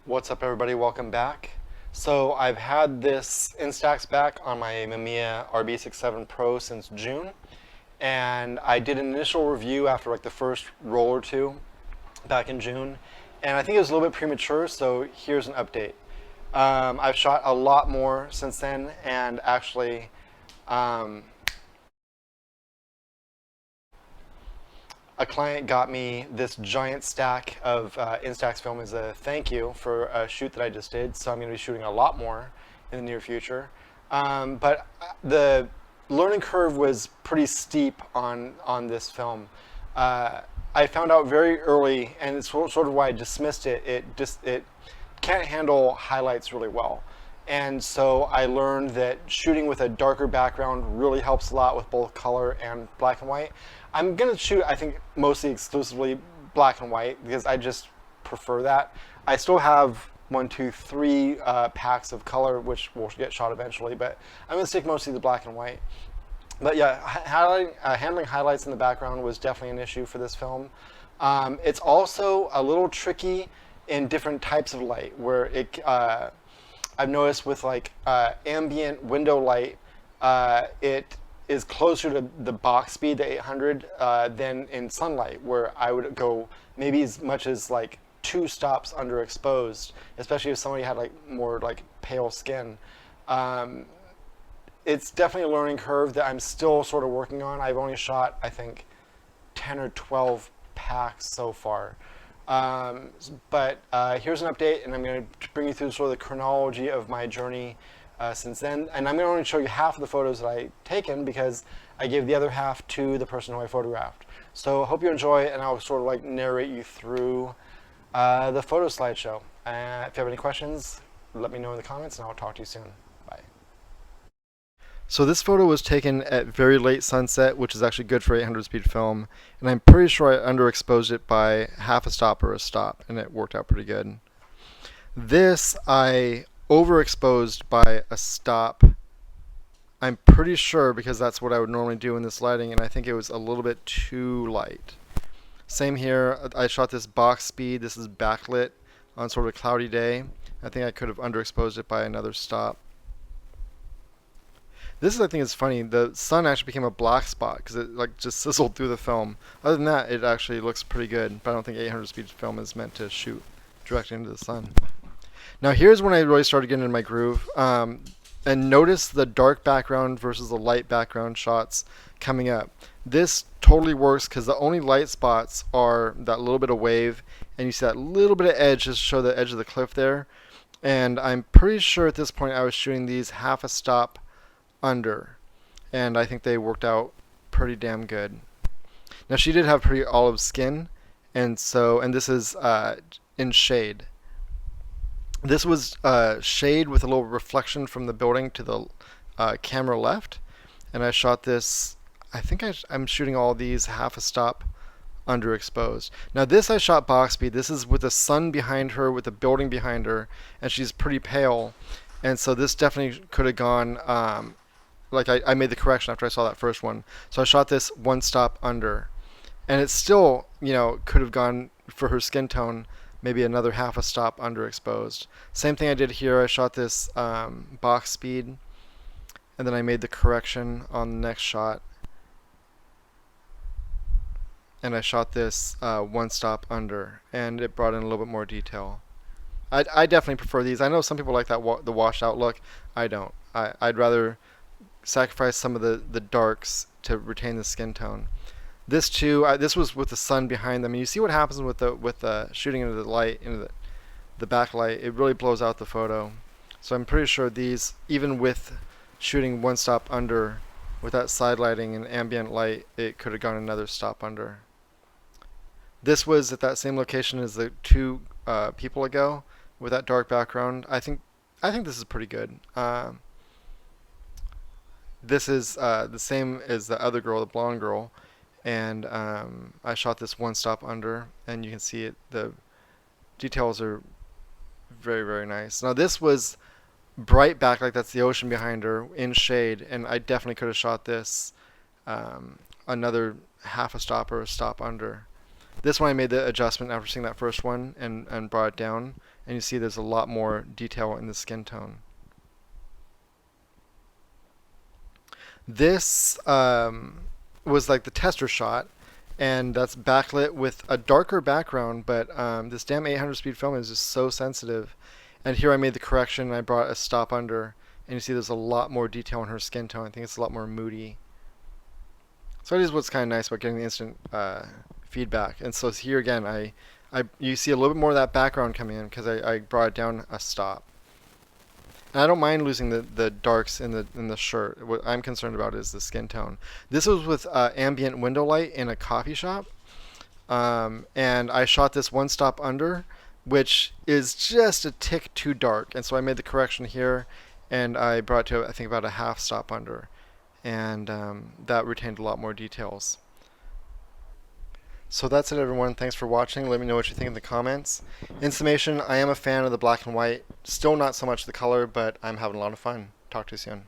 What's up, everybody? Welcome back. So I've had this Instax back on my Mamiya RB67 Pro since June, and I did an initial review after like the first roll or two back in June, and I think it was a little bit premature, so here's an update. I've shot a lot more since then, and actually a client got me this giant stack of Instax film as a thank you for a shoot that I just did. So I'm going to be shooting a lot more in the near future. But the learning curve was pretty steep on this film. I found out very early, and it's sort of why I dismissed it. It can't handle highlights really well. And so I learned that shooting with a darker background really helps a lot with both color and black and white. I'm going to shoot, I think, mostly exclusively black and white because I just prefer that. I still have one, two, three packs of color, which will get shot eventually, but I'm going to stick mostly to black and white. But yeah, handling highlights in the background was definitely an issue for this film. It's also a little tricky in different types of light, where I've noticed with like ambient window light, it is closer to the box speed, the 800, than in sunlight, where I would go maybe as much as like 2 stops underexposed, especially if somebody had like more like pale skin. It's definitely a learning curve that I'm still sort of working on. I've only shot, I think, 10 or 12 packs so far. But here's an update, and I'm going to bring you through sort of the chronology of my journey since then. And I'm going to only show you half of the photos that I've taken because I gave the other half to the person who I photographed. So I hope you enjoy, and I'll sort of like narrate you through the photo slideshow. If you have any questions, let me know in the comments, and I'll talk to you soon. Bye. So this photo was taken at very late sunset, which is actually good for 800 speed film, and I'm pretty sure I underexposed it by half a stop or a stop, and it worked out pretty good. This I overexposed by a stop. I'm pretty sure because that's what I would normally do in this lighting, and I think it was a little bit too light. Same here, I shot this box speed. This is backlit on sort of a cloudy day. I think I could have underexposed it by another stop. This is, I think, is funny. The sun actually became a black spot because it like just sizzled through the film. Other than that, it actually looks pretty good. But I don't think 800 speed film is meant to shoot directly into the sun. Now here's when I really started getting into my groove. And notice the dark background versus the light background shots coming up. This totally works because the only light spots are that little bit of wave, and you see that little bit of edge just to show the edge of the cliff there. And I'm pretty sure at this point I was shooting these half a stop under, and I think they worked out pretty damn good. Now she did have pretty olive skin, and this is in shade. This was shade with a little reflection from the building to the camera left, and I shot this. I think I'm shooting all these half a stop underexposed. Now this I shot box speed. This is with the sun behind her, with the building behind her, and she's pretty pale, and so this definitely could have gone. Like I made the correction after I saw that first one. So I shot this 1 stop under, and it still, could have gone for her skin tone maybe another half a stop underexposed. Same thing I did here. I shot this box speed, and then I made the correction on the next shot, and I shot this 1 stop under, and it brought in a little bit more detail. I definitely prefer these. I know some people like that the washed out look. I don't. I'd rather sacrifice some of the darks to retain the skin tone. This too, this was with the sun behind them, and you see what happens with the shooting into the light, into the backlight. It really blows out the photo. So I'm pretty sure these, even with shooting 1 stop under, with that side lighting and ambient light, it could have gone another stop under. This was at that same location as the 2 people ago, with that dark background. I think this is pretty good. This is the same as the other girl, the blonde girl, and I shot this 1 stop under, and you can see it. The details are very, very nice. Now this was bright backlight. That's the ocean behind her in shade, and I definitely could have shot this another half a stop or a stop under. This one I made the adjustment after seeing that first one and brought it down, and you see there's a lot more detail in the skin tone. This was like the tester shot, and that's backlit with a darker background, but this damn 800 speed film is just so sensitive. And here I made the correction, and I brought a stop under, and you see there's a lot more detail in her skin tone. I think it's a lot more moody. So that is what's kind of nice about getting the instant feedback. And so here again, you see a little bit more of that background coming in because I brought it down a stop. And I don't mind losing the darks in the shirt. What I'm concerned about is the skin tone. This was with ambient window light in a coffee shop, and I shot this one stop under, which is just a tick too dark. And so I made the correction here, and I brought it to I think about a half stop under, and that retained a lot more details. So that's it, everyone. Thanks for watching. Let me know what you think in the comments. In summation, I am a fan of the black and white. Still not so much the color, but I'm having a lot of fun. Talk to you soon.